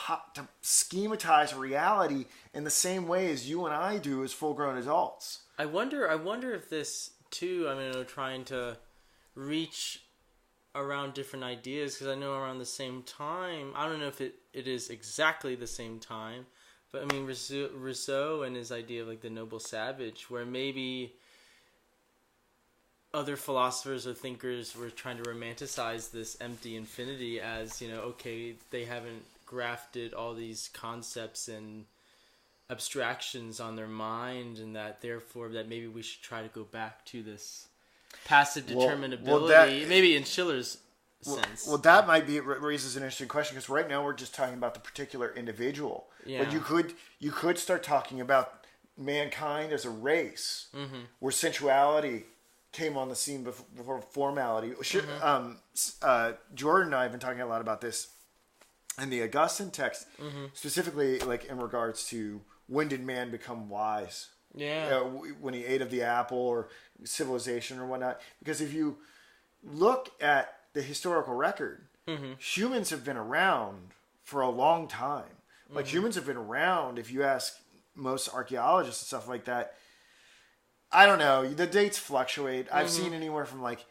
schematize reality in the same way as you and I do as full-grown adults. I wonder if this, too, trying to reach around different ideas, because I know around the same time, I don't know if it is exactly the same time, but I mean Rousseau and his idea of like the noble savage, where maybe other philosophers or thinkers were trying to romanticize this empty infinity as, okay, they haven't grafted all these concepts and abstractions on their mind, and that therefore that maybe we should try to go back to this passive determinability, maybe in Schiller's sense. Well, that might be raises an interesting question, because right now we're just talking about the particular individual. Yeah. But you could start talking about mankind as a race, where sensuality came on the scene before formality. Jordan and I have been talking a lot about this in the Augustine text, specifically like in regards to when did man become wise? Yeah. When he ate of the apple, or civilization or whatnot. Because if you look at the historical record, humans have been around for a long time. Like humans have been around, if you ask most archaeologists and stuff like that, I don't know, the dates fluctuate. I've seen anywhere from like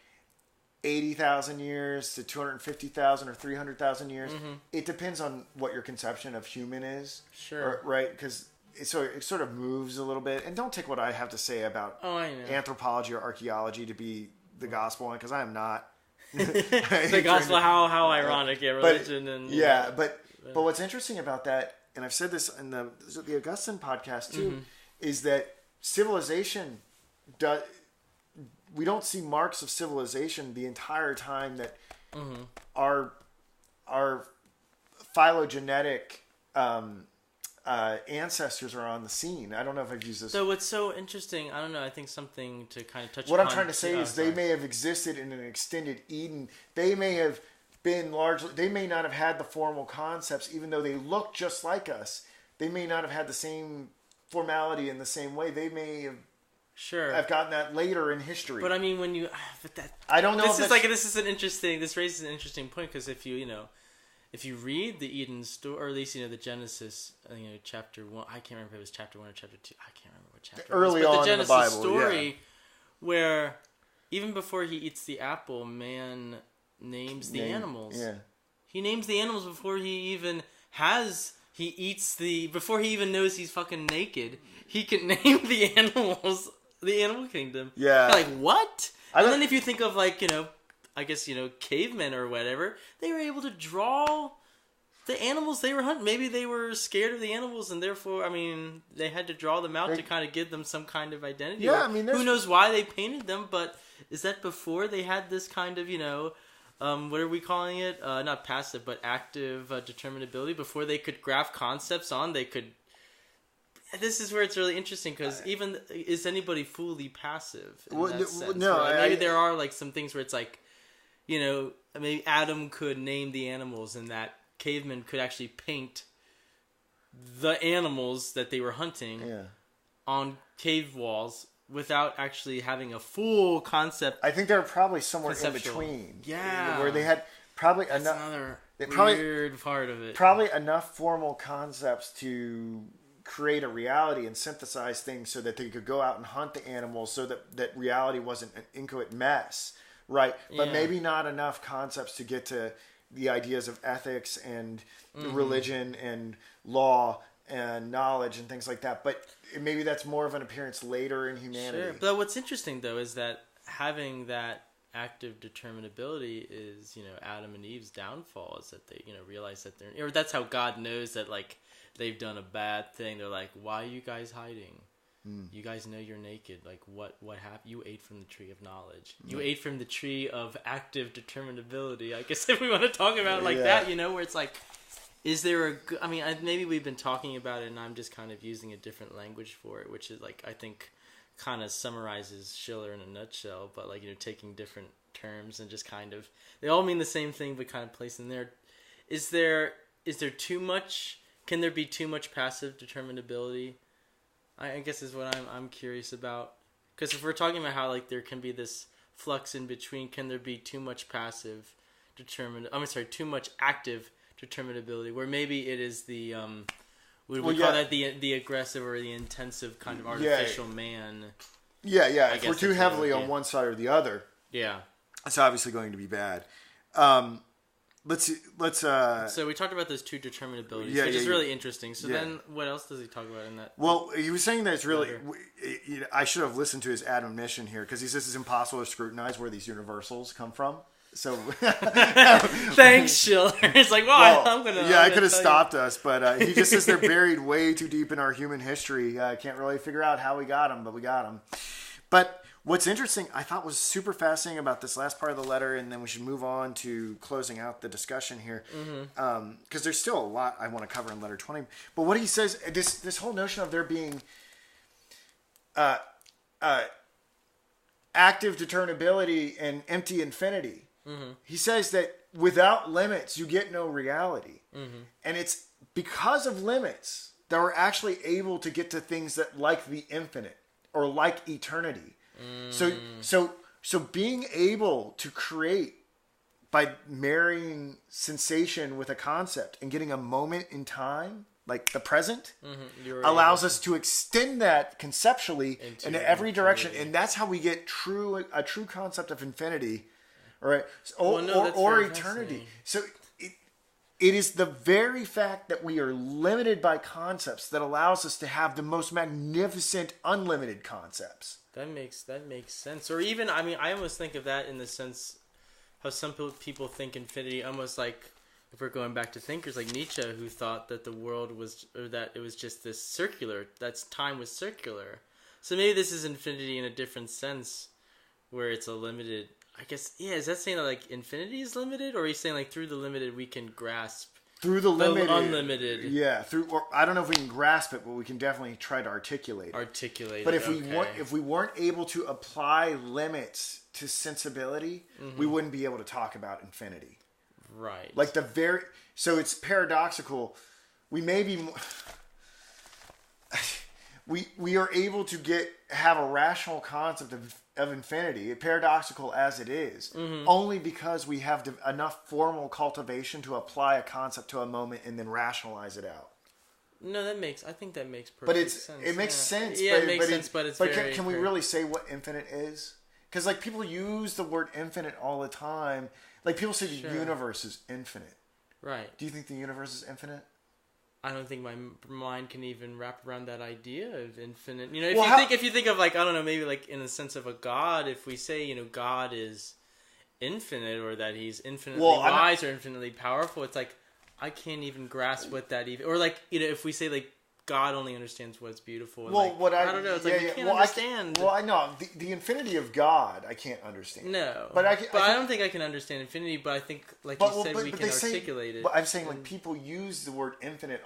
80,000 years to 250,000 or 300,000 years. It depends on what your conception of human is. Sure. Right? Because it sort of moves a little bit. And don't take what I have to say about anthropology or archaeology to be the gospel, because I am not. The gospel, how ironic, religion. But what's interesting about that, and I've said this in the Augustine podcast too, is that civilization we don't see marks of civilization the entire time that our phylogenetic ancestors are on the scene. I don't know if I've used this. So what's so interesting, I don't know, I think something to kind of touch upon. What I'm trying to say is they may have existed in an extended Eden. They may have been they may not have had the formal concepts, even though they look just like us. They may not have had the same formality in the same way. They may have I've gotten that later in history. But I mean, when you, I don't know. This raises an interesting point, because if you read the Eden story, or at least the Genesis, chapter 1. I can't remember if it was chapter 1 or chapter 2. I can't remember what chapter. Early it was, but on the Genesis in the Bible, story, where even before he eats the apple, man names the animals. Yeah. He names the animals before he even has. He eats before he even knows he's fucking naked. He can name the animals. The animal kingdom. Yeah. You're like, what? And then if you think of I guess, cavemen or whatever, they were able to draw the animals they were hunting. Maybe they were scared of the animals, and therefore, they had to draw them out to kind of give them some kind of identity. Yeah, who knows why they painted them, but is that before they had this kind of, what are we calling it? Not passive, but active determinability. Before they could graph concepts on, they could... This is where it's really interesting, because even is anybody fully passive in that sense? No, maybe there are some things where it's maybe Adam could name the animals, and that cavemen could actually paint the animals that they were hunting on cave walls without actually having a full concept. I think they're probably somewhere in between. Yeah, where they had probably enough. Another weird part of it. Probably enough formal concepts to create a reality and synthesize things so that they could go out and hunt the animals, so that reality wasn't an inchoate mess, right? But maybe not enough concepts to get to the ideas of ethics and religion and law and knowledge and things like that. But maybe that's more of an appearance later in humanity. Sure. But what's interesting, though, is that having that active determinability is, Adam and Eve's downfall, is that they, realize that they're... Or that's how God knows that, they've done a bad thing. They're like, why are you guys hiding? You guys know you're naked. What happened? You ate from the tree of knowledge. You ate from the tree of active determinability. I guess if we want to talk about it that, where it's is there maybe we've been talking about it and I'm just kind of using a different language for it, which is I think kind of summarizes Schiller in a nutshell, but taking different terms and just kind of, they all mean the same thing, but kind of placing there. Is there too much? Can there be too much passive determinability? I guess is what I'm curious about. Because if we're talking about how there can be this flux in between, can there be too much too much active determinability, where maybe it is the we call that the aggressive or the intensive kind of artificial man. Yeah. If we're too heavily on one side or the other, it's obviously going to be bad. let's. So we talked about those two determinabilities, which is really interesting. So then, what else does he talk about in that? Well, he was saying that it's really. I should have listened to his admonition here because he says it's impossible to scrutinize where these universals come from. So thanks, Schiller. It's like, I'm gonna. Yeah, I could have stopped us, but he just says they're buried way too deep in our human history. I can't really figure out how we got them, but we got them. But what's interesting, I thought was super fascinating about this last part of the letter, and then we should move on to closing out the discussion here, because there's still a lot I want to cover in letter 20. But what he says, this whole notion of there being active determinability and empty infinity. He says that without limits, you get no reality. And it's because of limits that we're actually able to get to things that like the infinite or like eternity. So being able to create by marrying sensation with a concept and getting a moment in time, like the present, allows us to extend that conceptually into every direction. And that's how we get a true concept of infinity. Right, or eternity. So it is the very fact that we are limited by concepts that allows us to have the most magnificent, unlimited concepts. That makes sense. Or even, I almost think of that in the sense how some people think infinity, almost like if we're going back to thinkers like Nietzsche, who thought that the world was, or that it was just this circular, that time was circular. So maybe this is infinity in a different sense, where it's a limited. I guess, is that saying that, like, infinity is limited? Or are you saying, like, through the limited we can grasp through the limited, unlimited? Yeah, or I don't know if we can grasp it, but we can definitely try to articulate it. But if we weren't able to apply limits to sensibility, we wouldn't be able to talk about infinity. Right. Like so it's paradoxical. We may be... We are able to have a rational concept of infinity, paradoxical as it is, only because we have enough formal cultivation to apply a concept to a moment and then rationalize it out. No, I think that makes perfect sense. It makes sense. Yeah, it makes sense, but it's very... Can we really say what infinite is? Because, like, people use the word infinite all the time. Like, people say the universe is infinite. Right. Do you think the universe is infinite? I don't think my mind can even wrap around that idea of infinite. You know, if you think of, like, I don't know, maybe like in the sense of a God, if we say, you know, God is infinite, or that he's infinitely wise or infinitely powerful, it's like I can't even grasp what that even, or like, you know, if we say like God only understands what's beautiful. And I don't know. It's like you can't understand. I know the infinity of God. I can't understand. No, but I don't think I can understand infinity. But I think, like you said, we can articulate it. But I'm saying, like, people use the word infinite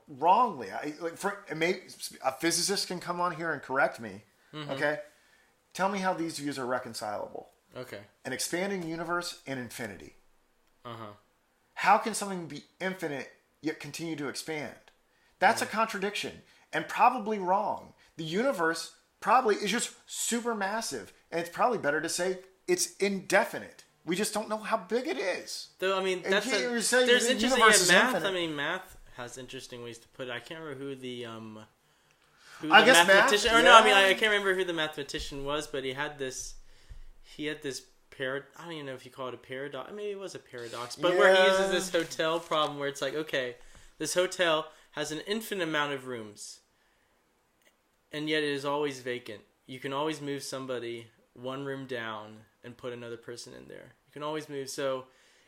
wrongly. A physicist can come on here and correct me. Okay, tell me how these views are reconcilable. Okay, an expanding universe and infinity. How can something be infinite yet continue to expand? That's a contradiction, and probably wrong. The universe probably is just super massive, and it's probably better to say it's indefinite. We just don't know how big it is. Though, I mean, there's interesting math. I mean, math has interesting ways to put it. I can't remember who the mathematician. I can't remember who the mathematician was, but he had this I don't even know if you call it a paradox. Maybe it was a paradox, but where he uses this hotel problem, where it's like, okay, this hotel has an infinite amount of rooms, and yet it is always vacant. You can always move somebody one room down and put another person in there. You can always move. So,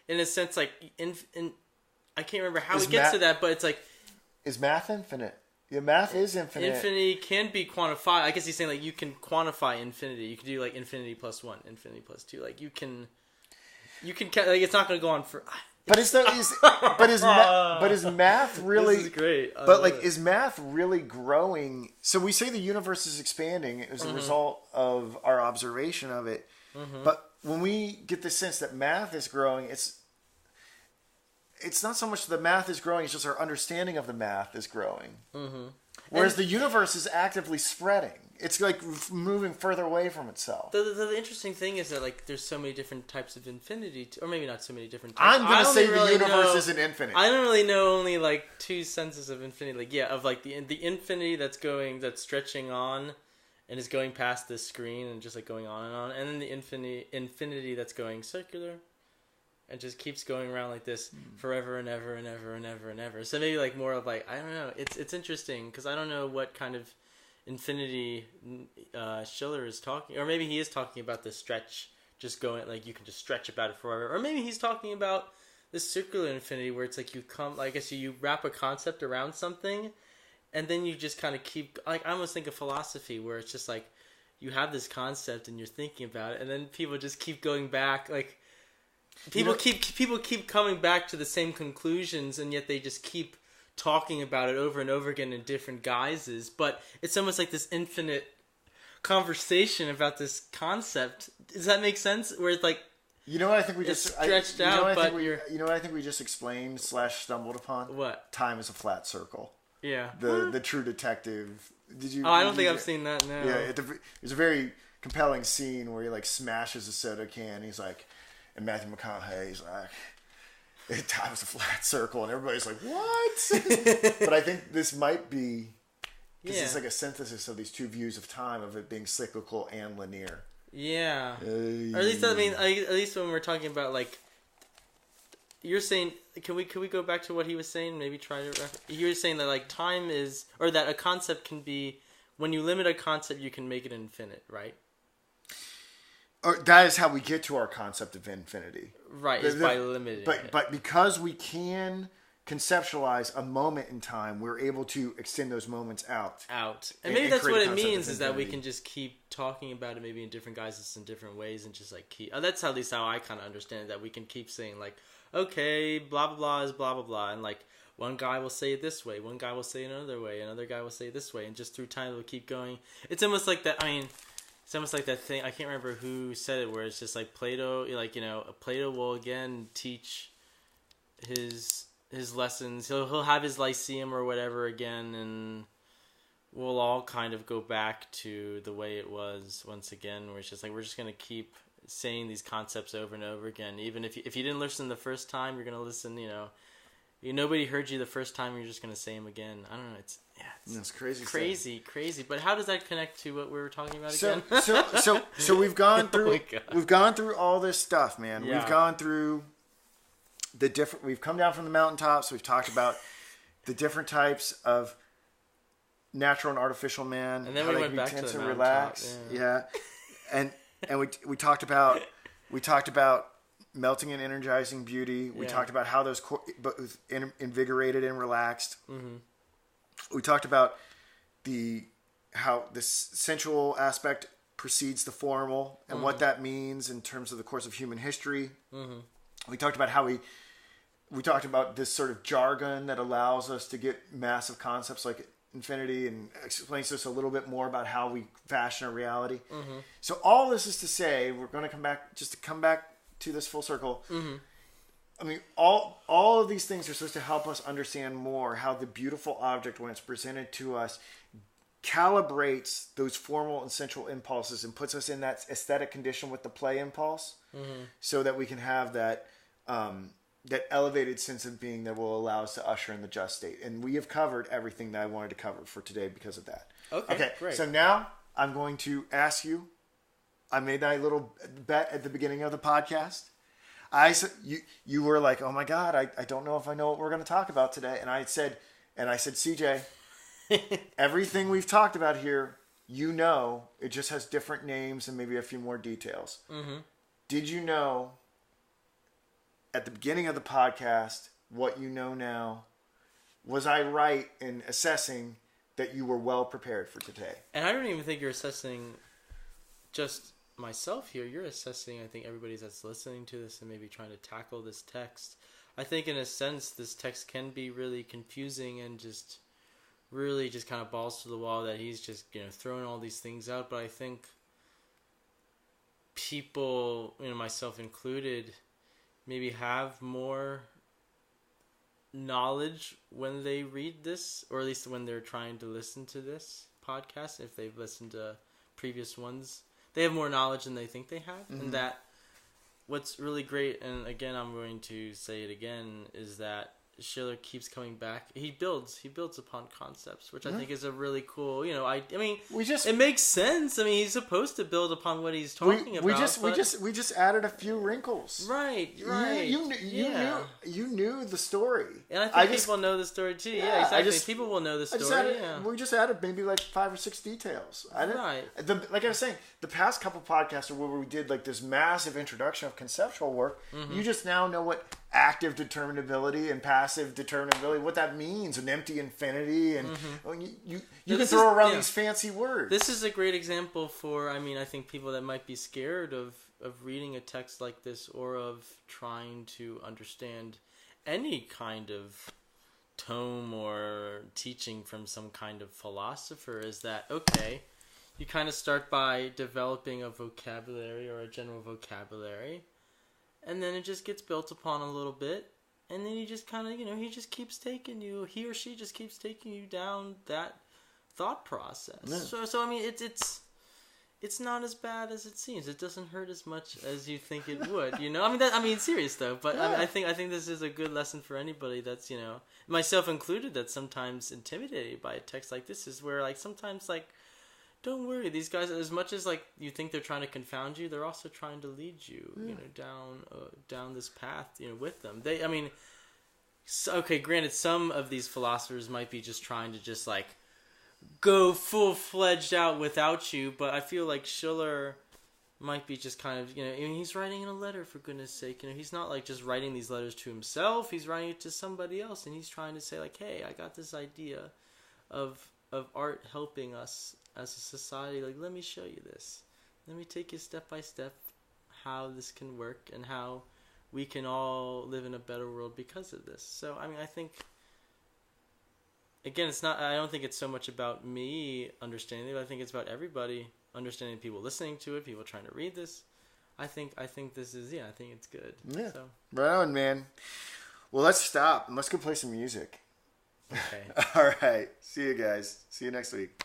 in a sense, like, I can't remember how he gets to that, but it's like... Is math infinite? Yeah, math is infinite. Infinity can be quantified. I guess he's saying, like, you can quantify infinity. You can do, like, infinity plus 1, infinity plus 2. Like, you can like, it's not going to go on for... But is math really? This is great. Is math really growing? So we say the universe is expanding as a result of our observation of it. But when we get the sense that math is growing, it's not so much the math is growing; it's just our understanding of the math is growing. Whereas the universe is actively spreading. It's like moving further away from itself. The interesting thing is that, like, there's so many different types of infinity, or maybe not so many different types. I'm going to say the universe isn't infinite. I don't really know only, like, two senses of infinity. Like, of, like, the infinity that's stretching on and is going past this screen and just, like, going on, and then the infinity that's going circular and just keeps going around like this forever and ever and ever and ever and ever. So maybe like more of like, I don't know. It's interesting because I don't know what kind of infinity Schiller is talking, or maybe he is talking about the stretch, just going like you can just stretch about it forever, or maybe he's talking about this circular infinity where it's like you come, I guess you wrap a concept around something, and then you just kind of keep, like I almost think of philosophy where it's just like you have this concept and you're thinking about it, and then people just keep going back, like people keep coming back to the same conclusions, and yet they just keep talking about it over and over again in different guises. But it's almost like this infinite conversation about this concept. Does that make sense? Where it's like, you know what I think we just stretched out, but you know what I think we just explained / stumbled upon? What? Time is a flat circle. Yeah. The True Detective. Did you? Oh, I don't think I've seen that. No. Yeah, there's a very compelling scene where he like smashes a soda can. He's like, and Matthew McConaughey's like, time is a flat circle, and everybody's like, what? But I think this might be, because it's like a synthesis of these two views of time, of it being cyclical and linear. Yeah. Or at least, I mean, at least when we're talking about, like, you're saying, can we go back to what he was saying? Maybe try to, you were saying that, like, time is, or that a concept can be, when you limit a concept, you can make it infinite, right? Or that is how we get to our concept of infinity. Right, is by limiting it. But because we can conceptualize a moment in time, we're able to extend those moments out. And maybe that's what it means, is that we can just keep talking about it maybe in different guises in different ways, and just like keep, that's at least how I kind of understand it, that we can keep saying like, okay, blah blah blah is blah blah blah, and like one guy will say it this way, one guy will say it another way, another guy will say it this way, and just through time we'll keep going. It's almost like that, I mean, it's almost like that thing, I can't remember who said it, where it's just like Plato, like, you know, Plato will again teach his lessons. He'll have his Lyceum or whatever again, and we'll all kind of go back to the way it was once again, where it's just like we're just going to keep saying these concepts over and over again. Even if you didn't listen the first time, you're going to listen, you know, nobody heard you the first time, you're just going to say them again. I don't know, it's crazy. But how does that connect to what we were talking about again? So we've gone through Oh we've gone through all this stuff, man. Yeah. We've gone through we've come down from the mountaintops. We've talked about the different types of natural and artificial man, and then we went back to the relax. Yeah. And we talked about melting and energizing beauty. We talked about how those both invigorated and relaxed. Mm-hmm. We talked about how this sensual aspect precedes the formal, and what that means in terms of the course of human history. Mm-hmm. We talked about how we talked about this sort of jargon that allows us to get massive concepts like infinity, and explains to us a little bit more about how we fashion a reality. Mm-hmm. So all this is to say, we're going to come back to this full circle. Mm-hmm. I mean, all of these things are supposed to help us understand more how the beautiful object, when it's presented to us, calibrates those formal and sensual impulses and puts us in that aesthetic condition with the play impulse, so that we can have that elevated sense of being that will allow us to usher in the just state. And we have covered everything that I wanted to cover for today because of that. Okay, great. So now I'm going to ask you, I made that little bet at the beginning of the podcast. You were like, oh my God, I don't know if I know what we're going to talk about today. And I said, CJ, everything we've talked about here, it just has different names and maybe a few more details. Mm-hmm. Did you know at the beginning of the podcast what you know now? Was I right in assessing that you were well prepared for today? And I don't even think you're assessing just myself here. You're assessing, I think, everybody that's listening to this and maybe trying to tackle this text. I think in a sense this text can be really confusing and just really just kind of balls to the wall, that he's just, throwing all these things out. But I think people, myself included, maybe have more knowledge when they read this, or at least when they're trying to listen to this podcast. If they've listened to previous ones, they have more knowledge than they think they have. Mm-hmm. And that what's really great, and again, I'm going to say it again, is that Schiller keeps coming back. He builds upon concepts, which I think is a really cool. I mean, it makes sense. I mean, he's supposed to build upon what he's talking about. We just added a few wrinkles. Right. You knew the story, and I think people know the story too. Yeah, exactly. People will know the story. We just added maybe like 5 or 6 details. Like I was saying, the past couple podcasts where we did like this massive introduction of conceptual work. You just now know what active determinability and passive determinability, what that means, an empty infinity, and you can throw around these fancy words. This is a great example for, I think people that might be scared of reading a text like this, or of trying to understand any kind of tome or teaching from some kind of philosopher, is that, okay, you kind of start by developing a vocabulary or a general vocabulary, and then it just gets built upon a little bit, and then you just kind of, he just keeps taking you, he or she just keeps taking you down that thought process. Yeah. So I mean, it's not as bad as it seems. It doesn't hurt as much as you think it would. I mean, serious though. But yeah. I think this is a good lesson for anybody that's, myself included, that's sometimes intimidated by a text like this. Is where like sometimes like, don't worry, these guys, as much as like you think they're trying to confound you, they're also trying to lead you, down this path, with them. Granted, some of these philosophers might be just trying to just like go full-fledged out without you, but I feel like Schiller might be just kind of, he's writing in a letter, for goodness sake. He's not like just writing these letters to himself. He's writing it to somebody else, and he's trying to say like, hey, I got this idea of art helping us as a society. Like, let me show you this. Let me take you step by step how this can work and how we can all live in a better world because of this. So, I mean, I think, again, I don't think it's so much about me understanding it. I think it's about everybody understanding, people listening to it, people trying to read this. I think this is, I think it's good. Yeah. So. Right on, man. Well, let's stop and let's go play some music. Okay. All right. See you guys. See you next week.